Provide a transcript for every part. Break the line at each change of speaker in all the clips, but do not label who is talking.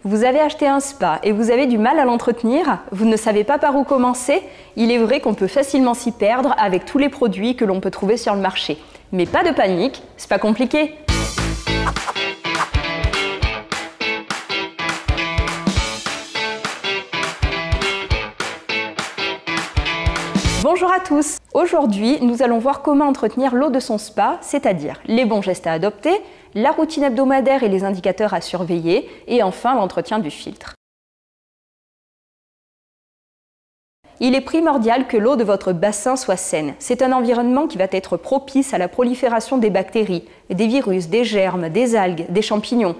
Vous avez acheté un spa et vous avez du mal à l'entretenir? Vous ne savez pas par où commencer? Il est vrai qu'on peut facilement s'y perdre avec tous les produits que l'on peut trouver sur le marché. Mais pas de panique, c'est pas compliqué. Bonjour à tous! Aujourd'hui, nous allons voir comment entretenir l'eau de son spa, c'est-à-dire les bons gestes à adopter, la routine hebdomadaire et les indicateurs à surveiller, et enfin l'entretien du filtre. Il est primordial que l'eau de votre bassin soit saine. C'est un environnement qui va être propice à la prolifération des bactéries, des virus, des germes, des algues, des champignons.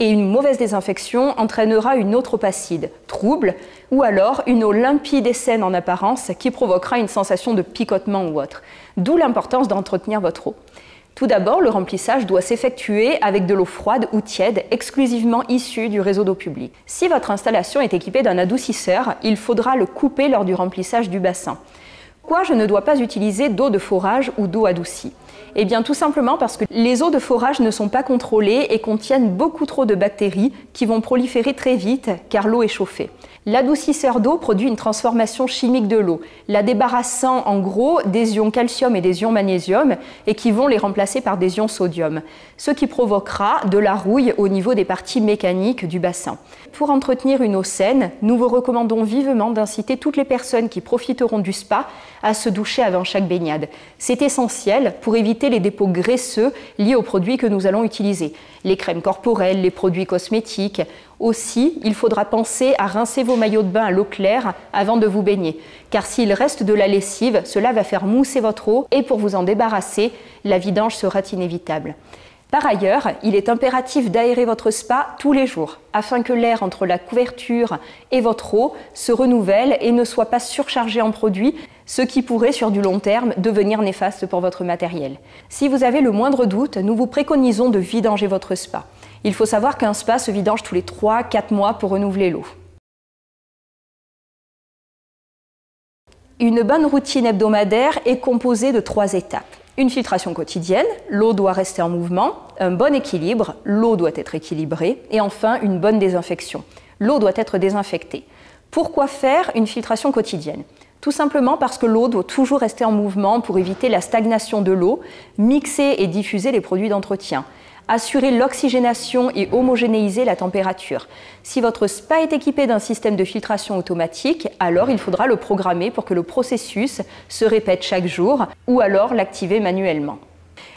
Et une mauvaise désinfection entraînera une eau trop acide, trouble, ou alors une eau limpide et saine en apparence qui provoquera une sensation de picotement ou autre. D'où l'importance d'entretenir votre eau. Tout d'abord, le remplissage doit s'effectuer avec de l'eau froide ou tiède, exclusivement issue du réseau d'eau publique. Si votre installation est équipée d'un adoucisseur, il faudra le couper lors du remplissage du bassin. Pourquoi je ne dois pas utiliser d'eau de forage ou d'eau adoucie? Eh bien tout simplement parce que les eaux de forage ne sont pas contrôlées et contiennent beaucoup trop de bactéries qui vont proliférer très vite car l'eau est chauffée. L'adoucisseur d'eau produit une transformation chimique de l'eau, la débarrassant en gros des ions calcium et des ions magnésium et qui vont les remplacer par des ions sodium, ce qui provoquera de la rouille au niveau des parties mécaniques du bassin. Pour entretenir une eau saine, nous vous recommandons vivement d'inciter toutes les personnes qui profiteront du spa à se doucher avant chaque baignade. C'est essentiel pour éviter les dépôts graisseux liés aux produits que nous allons utiliser, les crèmes corporelles, les produits cosmétiques. Aussi, il faudra penser à rincer vos maillots de bain à l'eau claire avant de vous baigner, car s'il reste de la lessive, cela va faire mousser votre eau et pour vous en débarrasser, la vidange sera inévitable. Par ailleurs, il est impératif d'aérer votre spa tous les jours, afin que l'air entre la couverture et votre eau se renouvelle et ne soit pas surchargé en produits, ce qui pourrait sur du long terme devenir néfaste pour votre matériel. Si vous avez le moindre doute, nous vous préconisons de vidanger votre spa. Il faut savoir qu'un spa se vidange tous les 3-4 mois pour renouveler l'eau. Une bonne routine hebdomadaire est composée de 3 étapes. Une filtration quotidienne, l'eau doit rester en mouvement, un bon équilibre, l'eau doit être équilibrée, et enfin une bonne désinfection. L'eau doit être désinfectée. Pourquoi faire une filtration quotidienne? Tout simplement parce que l'eau doit toujours rester en mouvement pour éviter la stagnation de l'eau, mixer et diffuser les produits d'entretien. Assurer l'oxygénation et homogénéiser la température. Si votre spa est équipé d'un système de filtration automatique, alors il faudra le programmer pour que le processus se répète chaque jour ou alors l'activer manuellement.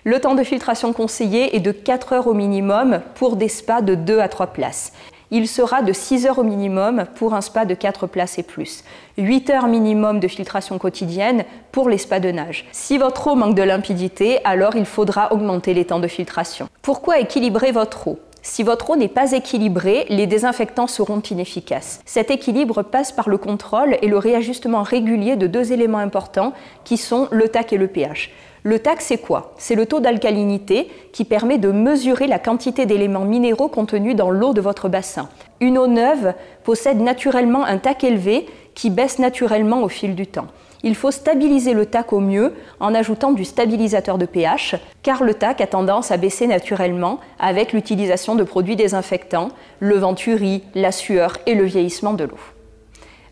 Le temps de filtration conseillé est de 4 heures au minimum pour des spas de 2 à 3 places. Il sera de 6 heures au minimum pour un spa de 4 places et plus. 8 heures minimum de filtration quotidienne pour les spas de nage. Si votre eau manque de limpidité, alors il faudra augmenter les temps de filtration. Pourquoi équilibrer votre eau? Si votre eau n'est pas équilibrée, les désinfectants seront inefficaces. Cet équilibre passe par le contrôle et le réajustement régulier de 2 éléments importants qui sont le TAC et le pH. Le TAC, c'est quoi? C'est le taux d'alcalinité qui permet de mesurer la quantité d'éléments minéraux contenus dans l'eau de votre bassin. Une eau neuve possède naturellement un TAC élevé qui baisse naturellement au fil du temps. Il faut stabiliser le TAC au mieux en ajoutant du stabilisateur de pH, car le TAC a tendance à baisser naturellement avec l'utilisation de produits désinfectants, le venturi, la sueur et le vieillissement de l'eau.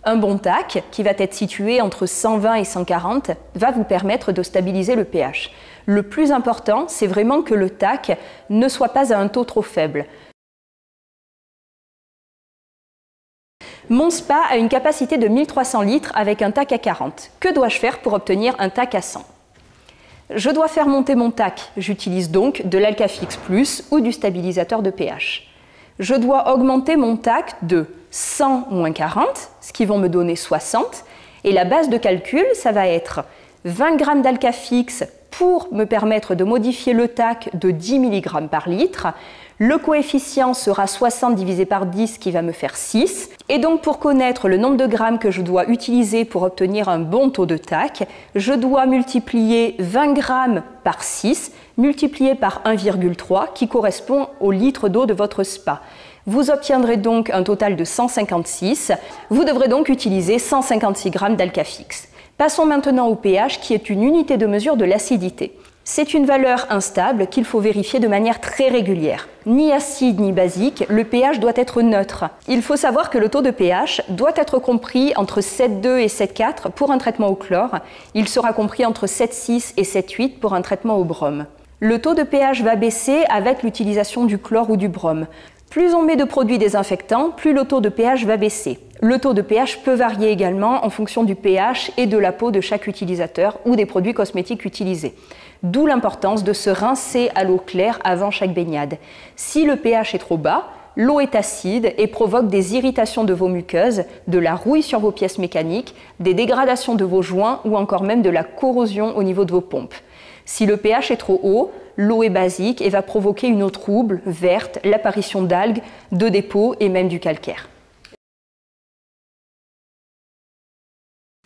Un bon TAC, qui va être situé entre 120 et 140, va vous permettre de stabiliser le pH. Le plus important, c'est vraiment que le TAC ne soit pas à un taux trop faible. Mon spa a une capacité de 1300 litres avec un TAC à 40. Que dois-je faire pour obtenir un TAC à 100? Je dois faire monter mon TAC. J'utilise donc de l'Alcafix Plus ou du stabilisateur de pH. Je dois augmenter mon TAC de 100 moins 40, ce qui vont me donner 60. Et la base de calcul, ça va être 20 g d'Alcafix pour me permettre de modifier le TAC de 10 mg par litre. Le coefficient sera 60 divisé par 10 qui va me faire 6. Et donc pour connaître le nombre de grammes que je dois utiliser pour obtenir un bon taux de TAC, je dois multiplier 20 grammes par 6, multiplié par 1,3 qui correspond au litre d'eau de votre spa. Vous obtiendrez donc un total de 156. Vous devrez donc utiliser 156 g d'Alcafix. Passons maintenant au pH qui est une unité de mesure de l'acidité. C'est une valeur instable qu'il faut vérifier de manière très régulière. Ni acide ni basique, le pH doit être neutre. Il faut savoir que le taux de pH doit être compris entre 7,2 et 7,4 pour un traitement au chlore. Il sera compris entre 7,6 et 7,8 pour un traitement au brome. Le taux de pH va baisser avec l'utilisation du chlore ou du brome. Plus on met de produits désinfectants, plus le taux de pH va baisser. Le taux de pH peut varier également en fonction du pH et de la peau de chaque utilisateur ou des produits cosmétiques utilisés. D'où l'importance de se rincer à l'eau claire avant chaque baignade. Si le pH est trop bas, l'eau est acide et provoque des irritations de vos muqueuses, de la rouille sur vos pièces mécaniques, des dégradations de vos joints ou encore même de la corrosion au niveau de vos pompes. Si le pH est trop haut, l'eau est basique et va provoquer une eau trouble, verte, l'apparition d'algues, de dépôts et même du calcaire.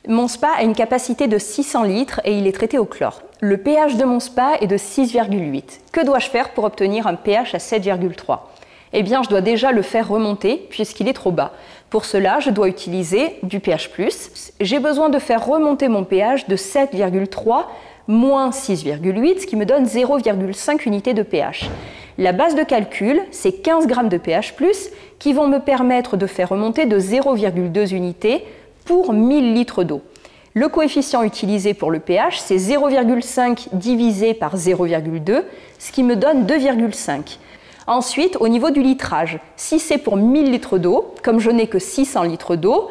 Mon spa a une capacité de 600 litres et il est traité au chlore. Le pH de mon spa est de 6,8. Que dois-je faire pour obtenir un pH à 7,3? Eh bien, je dois déjà le faire remonter puisqu'il est trop bas. Pour cela, je dois utiliser du pH+. J'ai besoin de faire remonter mon pH de 7,3 moins 6,8, ce qui me donne 0,5 unités de pH. La base de calcul, c'est 15 g de pH+, qui vont me permettre de faire remonter de 0,2 unités pour 1000 litres d'eau. Le coefficient utilisé pour le pH, c'est 0,5 divisé par 0,2, ce qui me donne 2,5. Ensuite, au niveau du litrage, si c'est pour 1000 litres d'eau, comme je n'ai que 600 litres d'eau,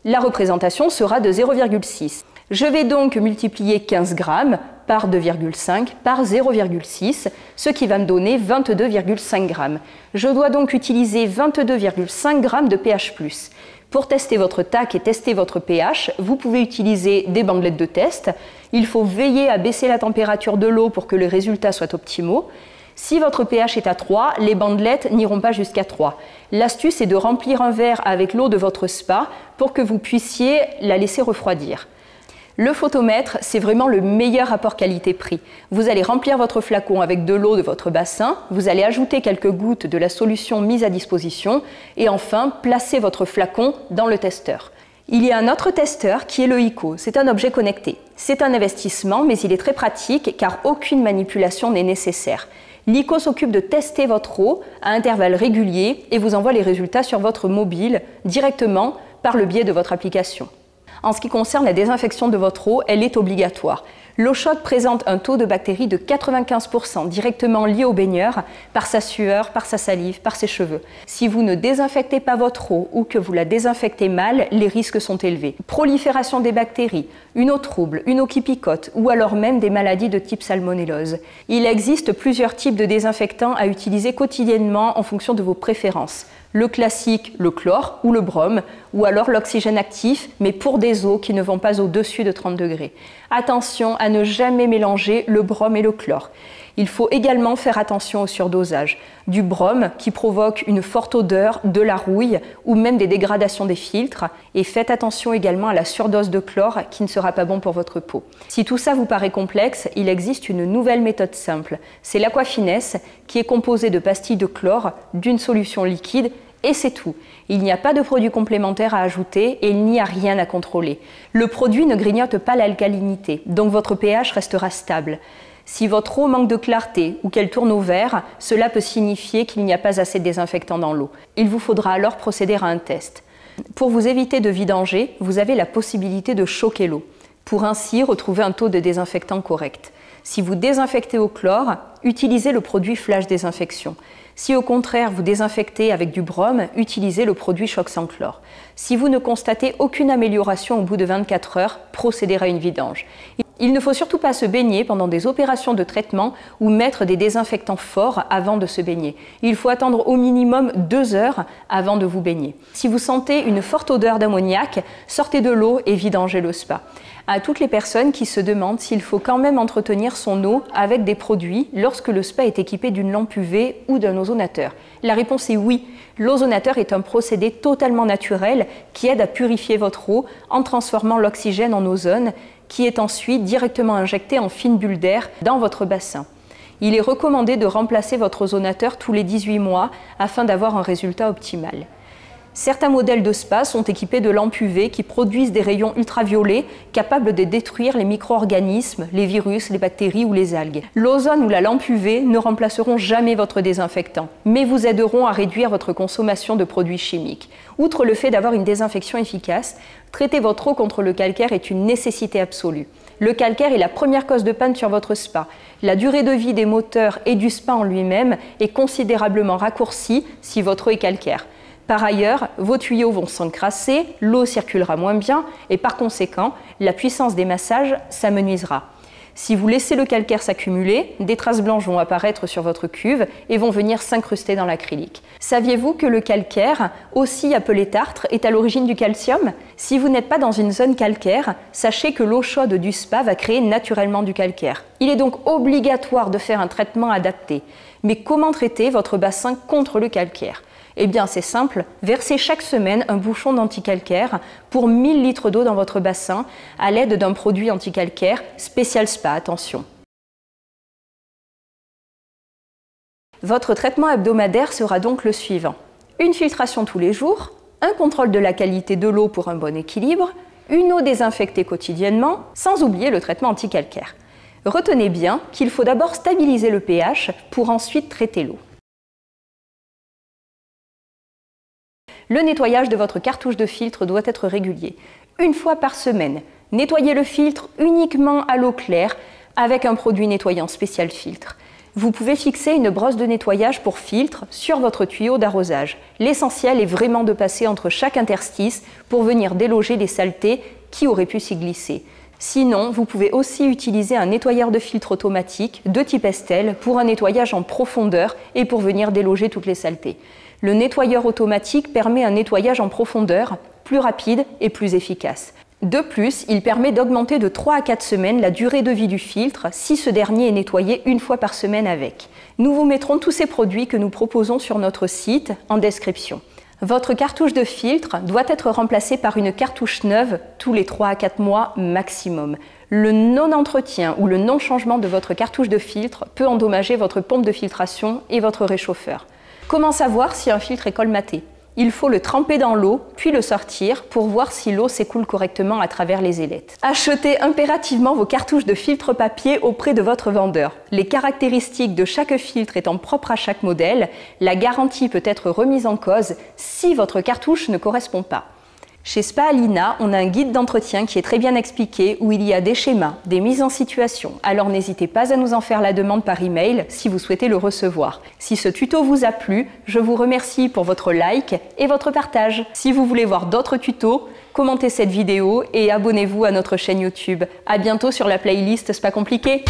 la représentation sera de 0,6. Je vais donc multiplier 15 grammes par 2,5 par 0,6, ce qui va me donner 22,5 grammes. Je dois donc utiliser 22,5 grammes de pH+. Pour tester votre TAC et tester votre pH, vous pouvez utiliser des bandelettes de test. Il faut veiller à baisser la température de l'eau pour que les résultats soient optimaux. Si votre pH est à 3, les bandelettes n'iront pas jusqu'à 3. L'astuce est de remplir un verre avec l'eau de votre spa pour que vous puissiez la laisser refroidir. Le photomètre, c'est vraiment le meilleur rapport qualité-prix. Vous allez remplir votre flacon avec de l'eau de votre bassin, vous allez ajouter quelques gouttes de la solution mise à disposition et enfin placer votre flacon dans le testeur. Il y a un autre testeur qui est le ICO. C'est un objet connecté. C'est un investissement, mais il est très pratique car aucune manipulation n'est nécessaire. L'ICO s'occupe de tester votre eau à intervalles réguliers et vous envoie les résultats sur votre mobile directement par le biais de votre application. En ce qui concerne la désinfection de votre eau, elle est obligatoire. L'eau chaude présente un taux de bactéries de 95% directement lié au baigneur par sa sueur, par sa salive, par ses cheveux. Si vous ne désinfectez pas votre eau ou que vous la désinfectez mal, les risques sont élevés. Prolifération des bactéries, une eau trouble, une eau qui picote ou alors même des maladies de type salmonellose. Il existe plusieurs types de désinfectants à utiliser quotidiennement en fonction de vos préférences. Le classique, le chlore ou le brome, ou alors l'oxygène actif, mais pour des eaux qui ne vont pas au-dessus de 30 degrés. Attention à ne jamais mélanger le brome et le chlore. Il faut également faire attention au surdosage. Du brome qui provoque une forte odeur, de la rouille ou même des dégradations des filtres. Et faites attention également à la surdose de chlore qui ne sera pas bon pour votre peau. Si tout ça vous paraît complexe, il existe une nouvelle méthode simple. C'est l'Aquafinesse qui est composée de pastilles de chlore, d'une solution liquide et c'est tout. Il n'y a pas de produit complémentaire à ajouter et il n'y a rien à contrôler. Le produit ne grignote pas l'alcalinité, donc votre pH restera stable. Si votre eau manque de clarté ou qu'elle tourne au vert, cela peut signifier qu'il n'y a pas assez de désinfectant dans l'eau. Il vous faudra alors procéder à un test. Pour vous éviter de vidanger, vous avez la possibilité de choquer l'eau, pour ainsi retrouver un taux de désinfectant correct. Si vous désinfectez au chlore, utilisez le produit Flash Désinfection. Si au contraire vous désinfectez avec du brome, utilisez le produit Choc sans chlore. Si vous ne constatez aucune amélioration au bout de 24 heures, procédez à une vidange. Il ne faut surtout pas se baigner pendant des opérations de traitement ou mettre des désinfectants forts avant de se baigner. Il faut attendre au minimum 2 heures avant de vous baigner. Si vous sentez une forte odeur d'ammoniac, sortez de l'eau et vidangez le spa. À toutes les personnes qui se demandent s'il faut quand même entretenir son eau avec des produits lorsque le spa est équipé d'une lampe UV ou d'un ozonateur. La réponse est oui. L'ozonateur est un procédé totalement naturel qui aide à purifier votre eau en transformant l'oxygène en ozone qui est ensuite directement injecté en fines bulles d'air dans votre bassin. Il est recommandé de remplacer votre ozonateur tous les 18 mois afin d'avoir un résultat optimal. Certains modèles de spa sont équipés de lampes UV qui produisent des rayons ultraviolets capables de détruire les micro-organismes, les virus, les bactéries ou les algues. L'ozone ou la lampe UV ne remplaceront jamais votre désinfectant, mais vous aideront à réduire votre consommation de produits chimiques. Outre le fait d'avoir une désinfection efficace, traiter votre eau contre le calcaire est une nécessité absolue. Le calcaire est la première cause de panne sur votre spa. La durée de vie des moteurs et du spa en lui-même est considérablement raccourcie si votre eau est calcaire. Par ailleurs, vos tuyaux vont s'encrasser, l'eau circulera moins bien et par conséquent, la puissance des massages s'amenuisera. Si vous laissez le calcaire s'accumuler, des traces blanches vont apparaître sur votre cuve et vont venir s'incruster dans l'acrylique. Saviez-vous que le calcaire, aussi appelé tartre, est à l'origine du calcium? Si vous n'êtes pas dans une zone calcaire, sachez que l'eau chaude du spa va créer naturellement du calcaire. Il est donc obligatoire de faire un traitement adapté. Mais comment traiter votre bassin contre le calcaire? Eh bien, c'est simple, versez chaque semaine un bouchon d'anticalcaire pour 1000 litres d'eau dans votre bassin à l'aide d'un produit anticalcaire spécial spa, attention. Votre traitement hebdomadaire sera donc le suivant. Une filtration tous les jours, un contrôle de la qualité de l'eau pour un bon équilibre, une eau désinfectée quotidiennement, sans oublier le traitement anticalcaire. Retenez bien qu'il faut d'abord stabiliser le pH pour ensuite traiter l'eau. Le nettoyage de votre cartouche de filtre doit être régulier. Une fois par semaine, nettoyez le filtre uniquement à l'eau claire avec un produit nettoyant spécial filtre. Vous pouvez fixer une brosse de nettoyage pour filtre sur votre tuyau d'arrosage. L'essentiel est vraiment de passer entre chaque interstice pour venir déloger les saletés qui auraient pu s'y glisser. Sinon, vous pouvez aussi utiliser un nettoyeur de filtre automatique de type Estel pour un nettoyage en profondeur et pour venir déloger toutes les saletés. Le nettoyeur automatique permet un nettoyage en profondeur plus rapide et plus efficace. De plus, il permet d'augmenter de 3 à 4 semaines la durée de vie du filtre si ce dernier est nettoyé une fois par semaine avec. Nous vous mettrons tous ces produits que nous proposons sur notre site en description. Votre cartouche de filtre doit être remplacée par une cartouche neuve tous les 3 à 4 mois maximum. Le non-entretien ou le non-changement de votre cartouche de filtre peut endommager votre pompe de filtration et votre réchauffeur. Comment savoir si un filtre est colmaté? Il faut le tremper dans l'eau, puis le sortir pour voir si l'eau s'écoule correctement à travers les ailettes. Achetez impérativement vos cartouches de filtre papier auprès de votre vendeur. Les caractéristiques de chaque filtre étant propres à chaque modèle, la garantie peut être remise en cause si votre cartouche ne correspond pas. Chez Spa Alina, on a un guide d'entretien qui est très bien expliqué où il y a des schémas, des mises en situation. Alors n'hésitez pas à nous en faire la demande par email si vous souhaitez le recevoir. Si ce tuto vous a plu, je vous remercie pour votre like et votre partage. Si vous voulez voir d'autres tutos, commentez cette vidéo et abonnez-vous à notre chaîne YouTube. À bientôt sur la playlist Spa Compliqué.